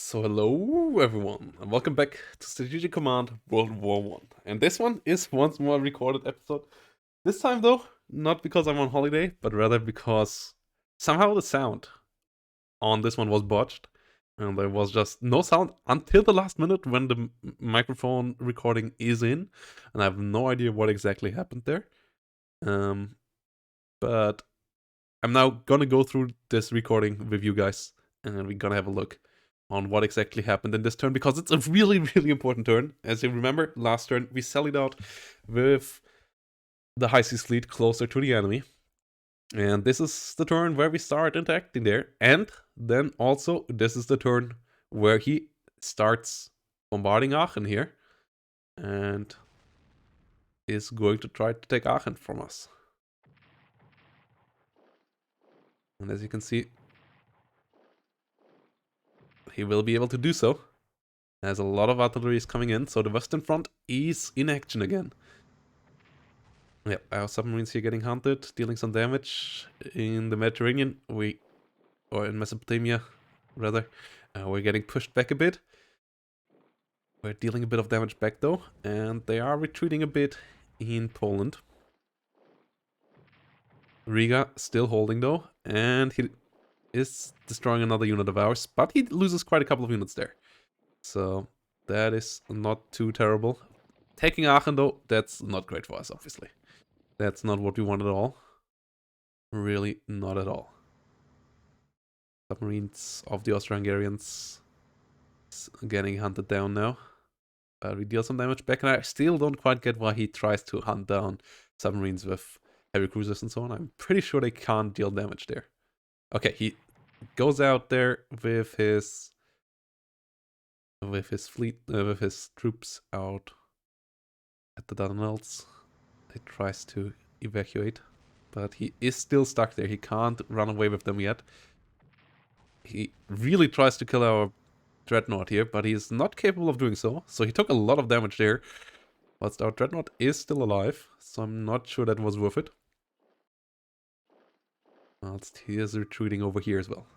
So hello everyone, and welcome back to Strategic Command World War 1. And this one is once more a recorded episode. This time though, not because I'm on holiday, but rather because somehow the sound on this one was botched. And there was just no sound until the last minute when the microphone recording is in. And I have no idea what exactly happened there. But I'm now gonna go through this recording with you guys, and we're gonna have a look on what exactly happened in this turn, because it's a really, really important turn. As you remember, last turn we sallied out with the High Seas fleet closer to the enemy. And this is the turn where we start interacting there. And then also, this is the turn where he starts bombarding Aachen here. And is going to try to take Aachen from us. And as you can see, he will be able to do so. There's a lot of artillery is coming in, so the Western Front is in action again. Yep, our submarines here getting hunted, dealing some damage in the Mediterranean. Or in Mesopotamia, rather. We're getting pushed back a bit. We're dealing a bit of damage back though, and they are retreating a bit in Poland. Riga still holding though, and he is destroying another unit of ours, but he loses quite a couple of units there. So that is not too terrible. Taking Aachen though, that's not great for us, obviously. That's not what we want at all. Really not at all. Submarines of the Austro-Hungarians getting hunted down now. But we deal some damage back, and I still don't quite get why he tries to hunt down submarines with heavy cruisers and so on. I'm pretty sure they can't deal damage there. Okay, he goes out there with his fleet, with his troops out at the Dardanelles. He tries to evacuate, but he is still stuck there. He can't run away with them yet. He really tries to kill our Dreadnought here, but he is not capable of doing so. So he took a lot of damage there. But our Dreadnought is still alive, so I'm not sure that was worth it. Whilst he is retreating over here as well.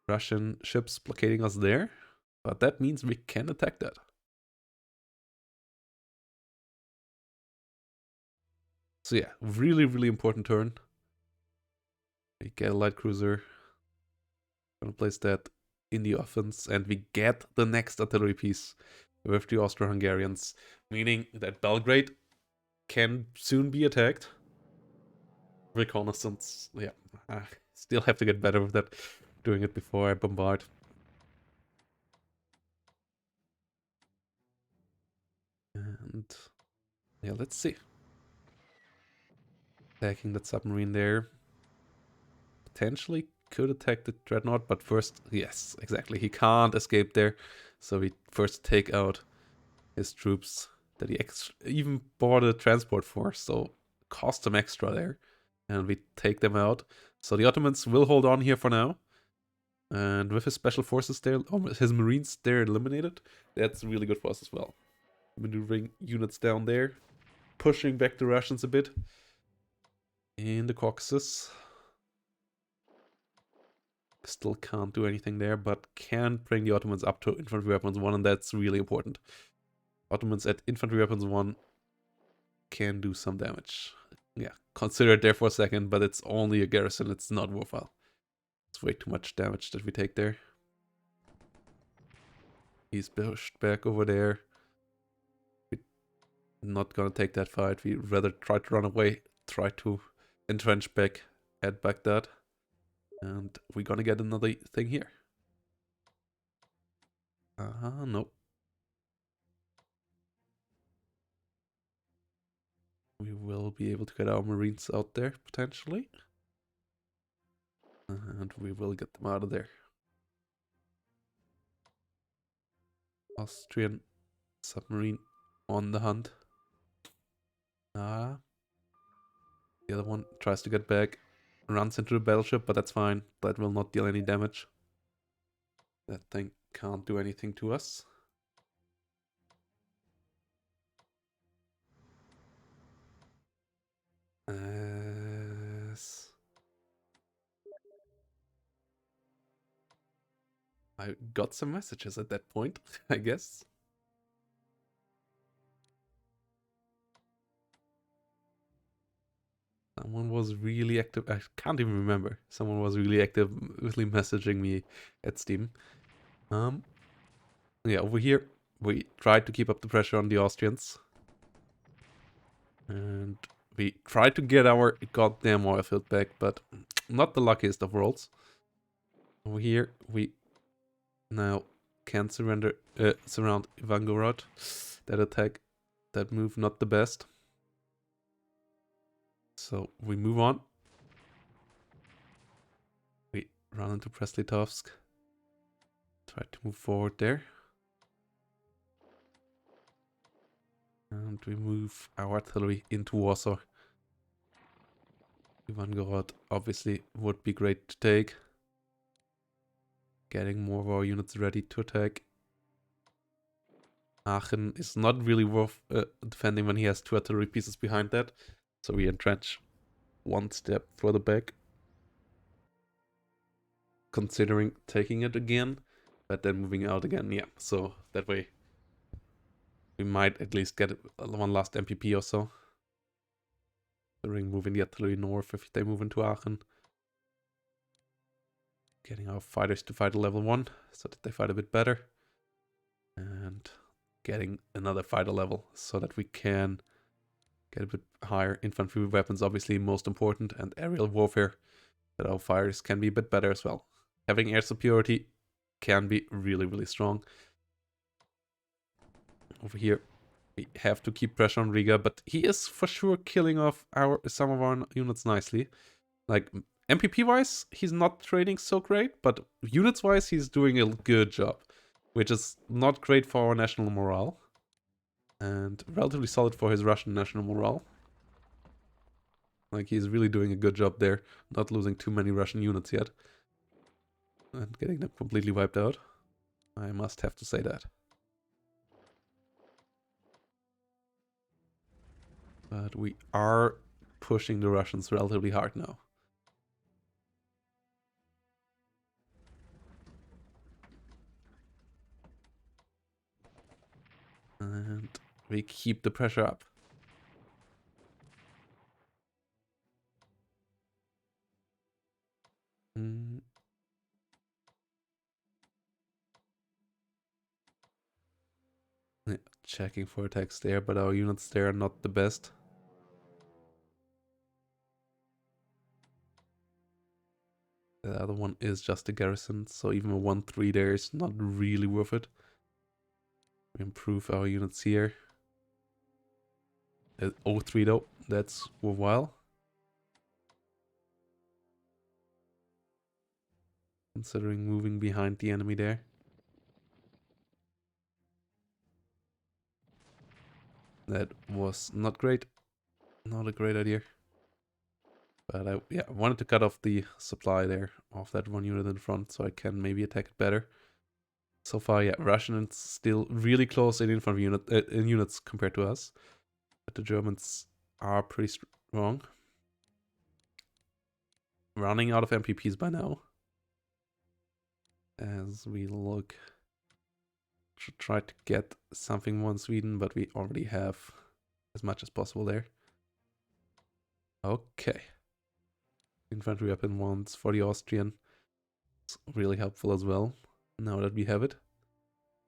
Russian ships blockading us there, but that means we can attack that. So yeah, really, really important turn. We get a light cruiser. Gonna place that in the offense, and we get the next artillery piece with the Austro-Hungarians, meaning that Belgrade can soon be attacked. Reconnaissance, yeah, I still have to get better with that, doing it before I bombard. And yeah, let's see. Attacking that submarine there. Potentially could attack the Dreadnought, but first, yes, exactly, he can't escape there. So we first take out his troops that he even bought a transport for, so cost him extra there. And we take them out. So the Ottomans will hold on here for now. And with his special forces there, his marines, they're eliminated. That's really good for us as well. Maneuvering units down there. Pushing back the Russians a bit. In the Caucasus. Still can't do anything there, but can bring the Ottomans up to Infantry Weapons 1, and that's really important. Ottomans at Infantry Weapons 1 can do some damage. Yeah, consider it there for a second, but it's only a garrison, it's not worthwhile. It's way too much damage that we take there. He's pushed back over there. We're not gonna take that fight. We rather try to run away, try to entrench back at Baghdad. And we're gonna get another thing here. Nope. We will be able to get our marines out there, potentially. And we will get them out of there. Austrian submarine on the hunt. The other one tries to get back, runs into the battleship, but that's fine. That will not deal any damage. That thing can't do anything to us. I I got some messages at that point, I guess. Someone was really active. I can't even remember. Someone was really actively messaging me at Steam. Yeah, over here, we tried to keep up the pressure on the Austrians. And we tried to get our goddamn oil field back, but not the luckiest of rolls. Over here, we now can surround Ivangorod. That attack, that move, not the best. So we move on. We run into Brest-Litovsk. Try to move forward there. And we move our artillery into Warsaw. Ivangorod obviously would be great to take. Getting more of our units ready to attack. Aachen is not really worth defending when he has 2 artillery pieces behind that. So we entrench 1 step further back. Considering taking it again, but then moving out again. Yeah, so that way we might at least get 1 last MPP or so. Considering moving the artillery north if they move into Aachen. Getting our fighters to fight a level 1 so that they fight a bit better. And getting another fighter level so that we can get a bit higher. Infantry weapons obviously most important, and aerial warfare, that our fighters can be a bit better as well. Having air superiority can be really, really strong. Over here, we have to keep pressure on Riga, but he is for sure killing off some of our units nicely. Like, MPP-wise, he's not trading so great, but units-wise, he's doing a good job, which is not great for our national morale, and relatively solid for his Russian national morale. Like, he's really doing a good job there, not losing too many Russian units yet, and getting them completely wiped out. I must have to say that. But we are pushing the Russians relatively hard now. And we keep the pressure up. Yeah, checking for attacks there, but our units there are not the best. The other one is just a garrison, so even a 1-3 there is not really worth it. We improve our units here. 0-3 though, that's worthwhile. Considering moving behind the enemy there. That was not great. Not a great idea. But I wanted to cut off the supply there of that 1 unit in front so I can maybe attack it better. So far, yeah, Russians still really close in infantry in units compared to us. But the Germans are pretty strong. Running out of MPPs by now. As we look to try to get something more in Sweden, but we already have as much as possible there. Okay. Infantry weapon ones for the Austrian. It's really helpful as well, now that we have it.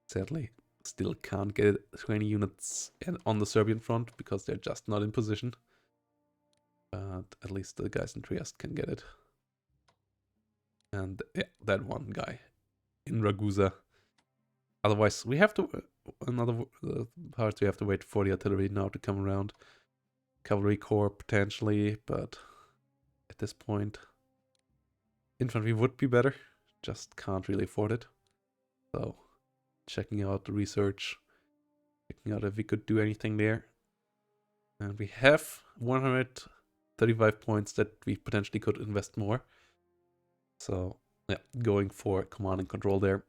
Sadly, still can't get 20 units on the Serbian front because they're just not in position. But at least the guys in Trieste can get it. And yeah, that one guy in Ragusa. Otherwise, we have to another part. We have to wait for the artillery now to come around. Cavalry corps potentially, but at this point, infantry would be better. Just can't really afford it. So, checking out the research, checking out if we could do anything there. And we have 135 points that we potentially could invest more. So, yeah, going for command and control there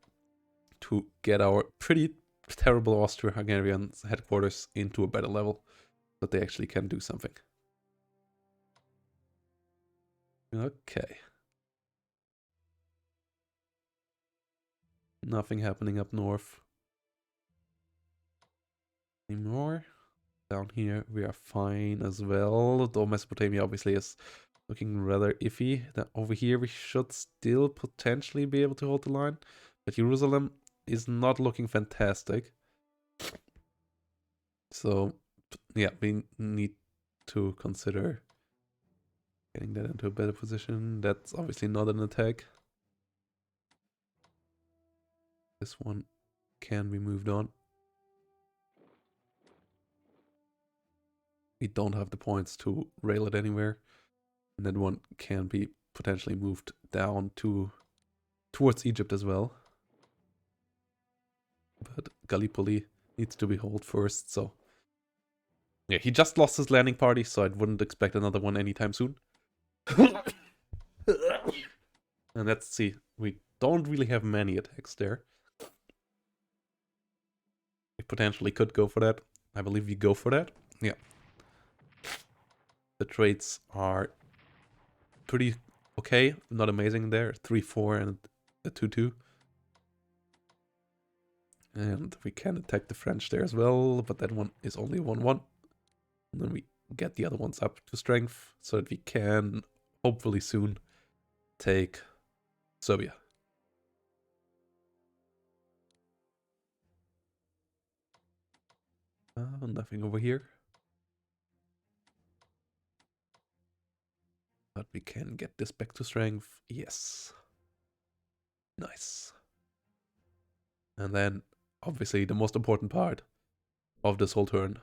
to get our pretty terrible Austro-Hungarian headquarters into a better level so that they actually can do something. Okay. Nothing happening up north anymore. Down here we are fine as well, though Mesopotamia obviously is looking rather iffy. Over here we should still potentially be able to hold the line, but Jerusalem is not looking fantastic. So yeah, we need to consider getting that into a better position. That's obviously not an attack. This one can be moved on. We don't have the points to rail it anywhere. And that one can be potentially moved down towards Egypt as well. But Gallipoli needs to be held first, so... Yeah, he just lost his landing party, so I wouldn't expect another one anytime soon. And let's see, we don't really have many attacks there. We potentially could go for that. I believe we go for that. Yeah. The trades are pretty okay, not amazing there. 3-4 and a 2-2. And we can attack the French there as well, but that one is only 1-1. And then we get the other ones up to strength so that we can hopefully soon take Serbia. Nothing over here. But we can get this back to strength. Yes. Nice. And then, obviously, the most important part of this whole turn.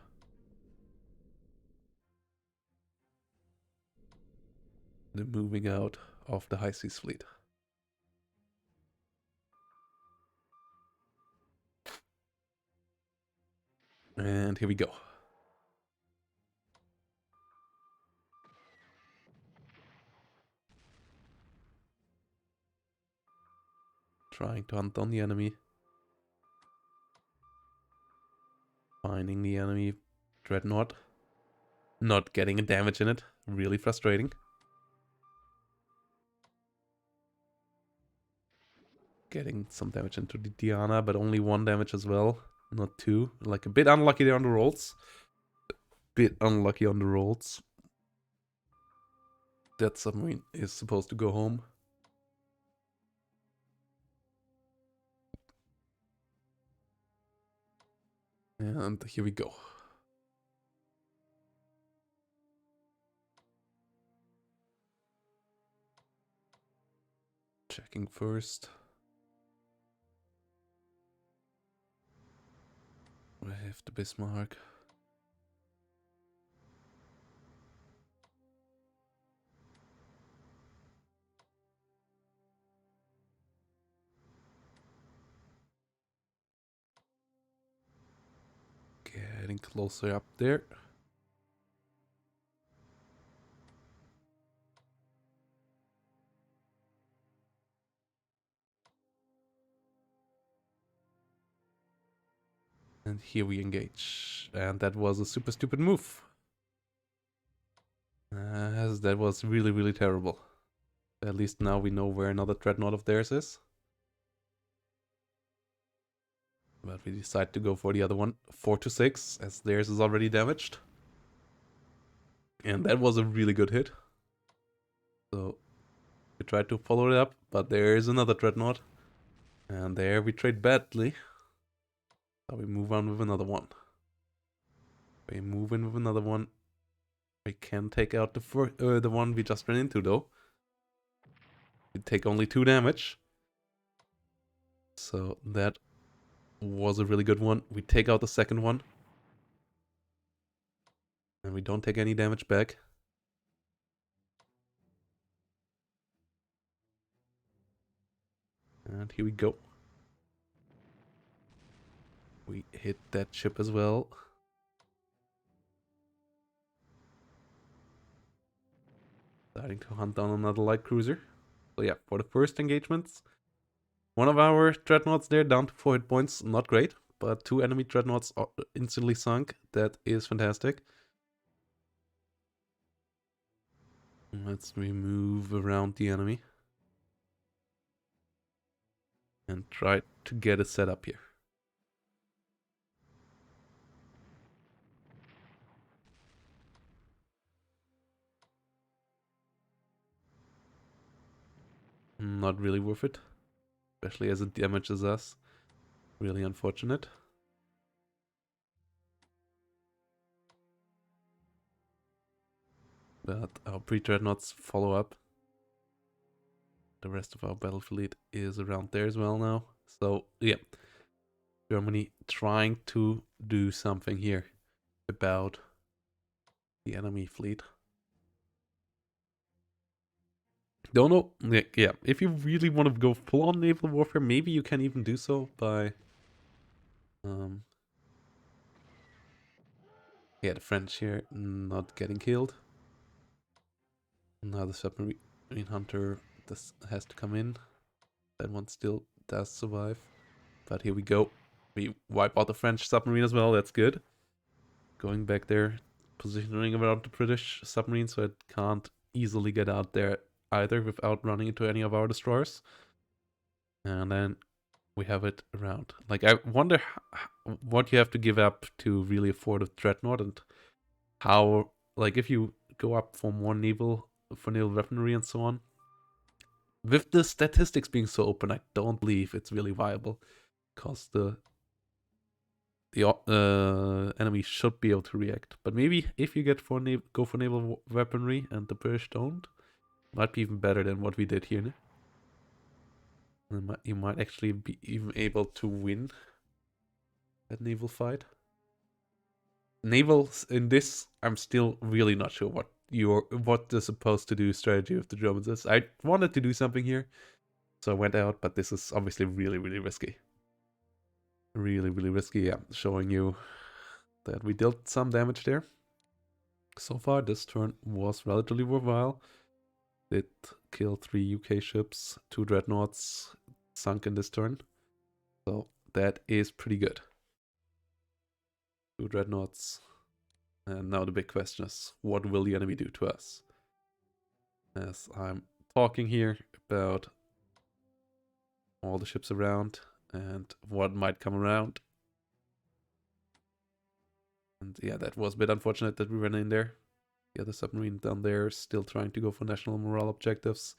The moving out of the High Seas Fleet. And here we go. Trying to hunt down the enemy. Finding the enemy dreadnought. Not getting a damage in it. Really frustrating. Getting some damage into the Diana, but only 1 damage as well. Not 2. Like a bit unlucky there on the rolls. Bit unlucky on the rolls. That submarine is supposed to go home. And here we go. Checking first. We have the Bismarck. Getting closer up there. And here we engage. And that was a super stupid move. As that was really, really terrible. At least now we know where another dreadnought of theirs is. But we decide to go for the other one. 4-6, as theirs is already damaged. And that was a really good hit. So we tried to follow it up, but there is another dreadnought. And there we trade badly. So we move on with another one. We move in with another one. We can take out the one we just ran into though. We take only 2 damage. So that was a really good one. We take out the second one. And we don't take any damage back. And here we go. We hit that ship as well. Starting to hunt down another light cruiser. So yeah, for the first engagements, one of our dreadnoughts there down to 4 hit points. Not great, but 2 enemy dreadnoughts are instantly sunk. That is fantastic. Let's remove around the enemy. and try to get it set up here. Not really worth it, especially as it damages us. Really unfortunate. But our pre-dreadnoughts follow up. The rest of our battle fleet is around there as well now. So, yeah. Germany trying to do something here about the enemy fleet. Don't know. Yeah, if you really want to go full-on naval warfare, maybe you can even do so by... yeah, the French here not getting killed. Now the submarine hunter has to come in. That one still does survive. But here we go. We wipe out the French submarine as well. That's good. Going back there, positioning around the British submarine so it can't easily get out there either without running into any of our destroyers. And then we have it around. Like, I wonder what you have to give up to really afford a dreadnought, and how, like, if you go up for more naval weaponry and so on. With the statistics being so open, I don't believe it's really viable, because the enemy should be able to react. But maybe if you go for naval weaponry and the British don't, might be even better than what we did here. You might actually be even able to win that naval fight. Navals in this, I'm still really not sure what the supposed to do strategy of the Germans is. I wanted to do something here, so I went out, but this is obviously really, really risky. Really, really risky, yeah. Showing you that we dealt some damage there. So far, this turn was relatively worthwhile. Did kill 3 UK ships, 2 dreadnoughts sunk in this turn. So that is pretty good. 2 dreadnoughts. And now the big question is, what will the enemy do to us? As I'm talking here about all the ships around and what might come around. And yeah, that was a bit unfortunate that we ran in there. The other submarine down there still trying to go for national morale objectives.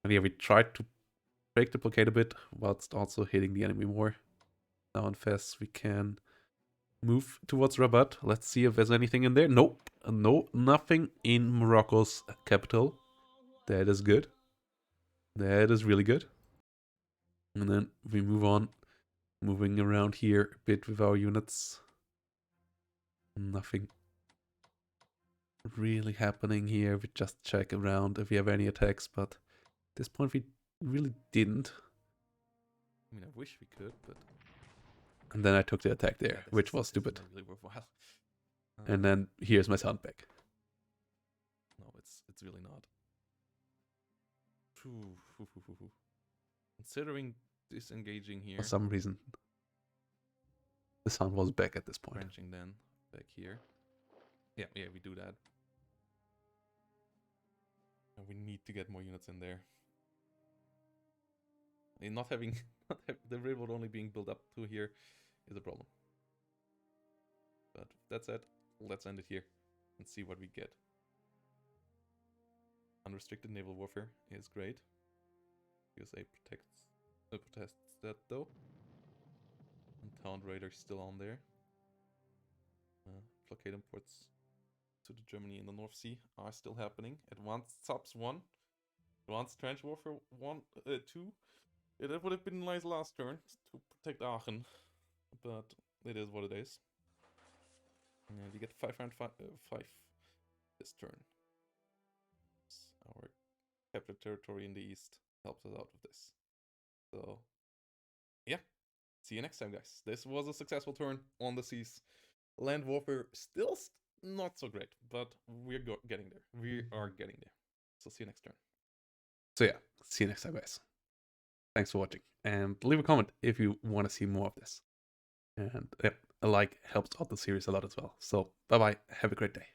And yeah, we tried to break the blockade a bit, whilst also hitting the enemy more. Now in Fez we can move towards Rabat. Let's see if there's anything in there. Nope. No, nothing in Morocco's capital. That is good. That is really good. And then we move on, moving around here a bit with our units. Nothing really happening here. We just check around if we have any attacks, but at this point we really didn't. I mean, I wish we could, but... And then I took the attack there, which was stupid. Really worthwhile. And then here's my sound back. No, it's really not. Considering disengaging here. For some reason, the sound was back at this point. Branching then back here. Yeah, we do that. And we need to get more units in there. And not having the railroad only being built up to here is a problem. But that said, let's end it here and see what we get. Unrestricted naval warfare is great. USA protests that though. And Town Raider still on there. Blockade imports to the Germany in the North Sea are still happening. Advanced subs 1. Advanced trench warfare 1, 2. Yeah, that would have been nice last turn to protect Aachen. But it is what it is. And we get 505 this turn. Our captured territory in the east helps us out with this. So, yeah. See you next time, guys. This was a successful turn on the seas. Land warfare still not so great, but we're getting there. We are getting there. So see you next turn. So yeah, see you next time, guys. Thanks for watching. And leave a comment if you want to see more of this. And a like helps out the series a lot as well. So bye-bye. Have a great day.